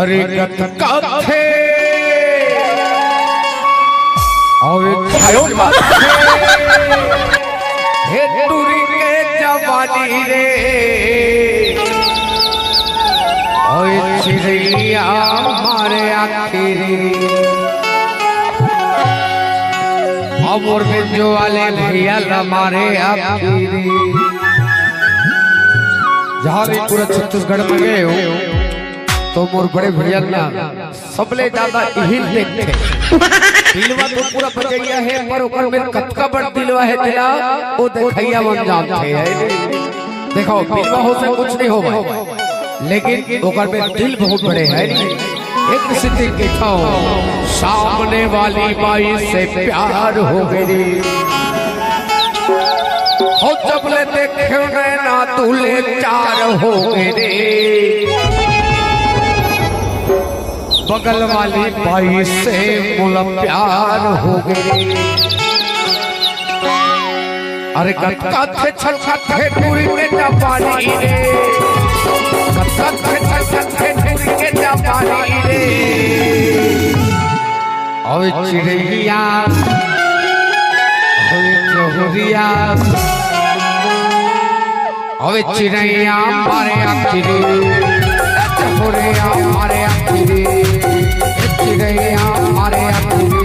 हरिगत काथे और छायो काथे हे टूरी के जवानी रे और चिड़िया मारे आखिरी और बिंजो वाले भैया हमारे आखिरी। जहाँ भी पूरा छत्तीसगढ़ में गए हो तो मोर बड़े भैया ना सबले ज्यादा यही देखते दिलवा तो पूरा बजैया है पर ऊपर में कतका बड़ दिलवा है तेरा वो देखैया मन जानते है। देखो दिलवा हो से कुछ नहीं होगा लेकिन ऊपर में दिल बहुत बड़े है। एक सिद्धि के सामने वाली बाई से प्यार हो गई हो जब ले देखे ना दूल्हे चार हो गए बगल वाली बाई से मुला प्यार हो गए। अरे कथे छलखथे टूरी के जवानी रे कथे छलखथे टूरी के जवानी रे और चिड़िया जोहरिया और चिड़िया मारे आखिरी जोहरिया मारे आखिरी चिड़िया मारे आखिरी।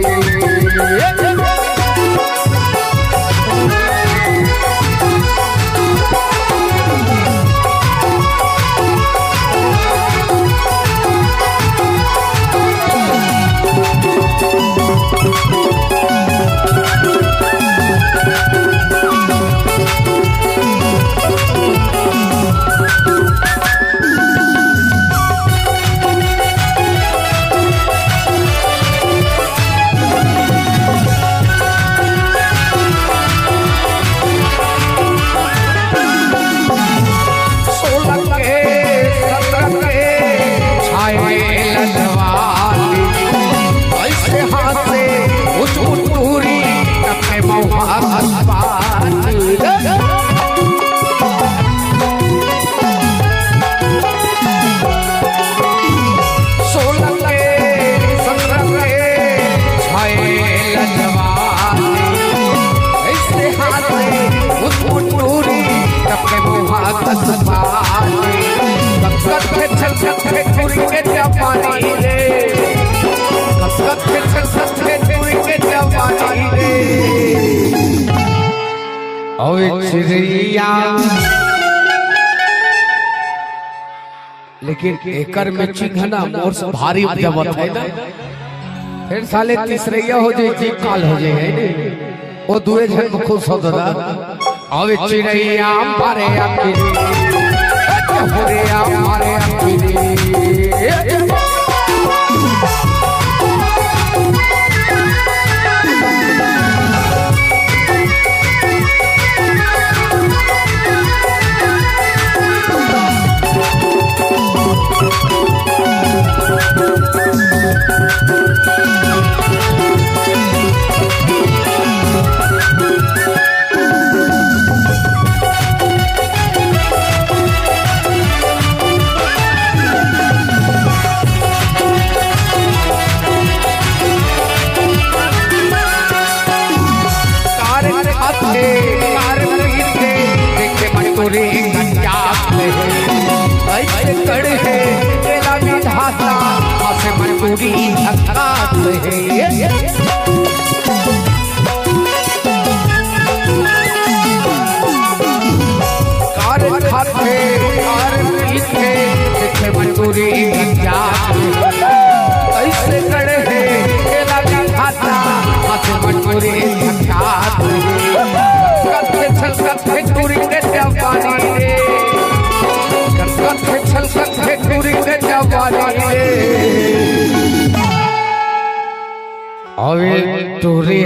लेकिन एकर में चिन्हना मोर से भारी जबत है ना फिर साले तीसरैया हो जाए जी काल हो जाए है वो दुए जन खुश हो दादा और चिड़ैया मारे आखिरी जोहरिया मारे आखिरी। ऐसे कड़े है तेरा विधाता हाथे मजबूरी धक्कात है कार खाते कार पीते देखे मजबूरी धक्कात ऐसे कड़े है तेरा विधाता हाथे मजबूरी धक्कात कथे छलकथे टूरी के जवानी रे कथे छलकथे टूरी के जवानी रे अवे टूरी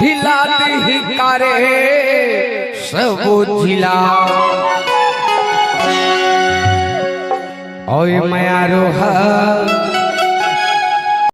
हिला दी कारे सब जिला ओए माया रोहा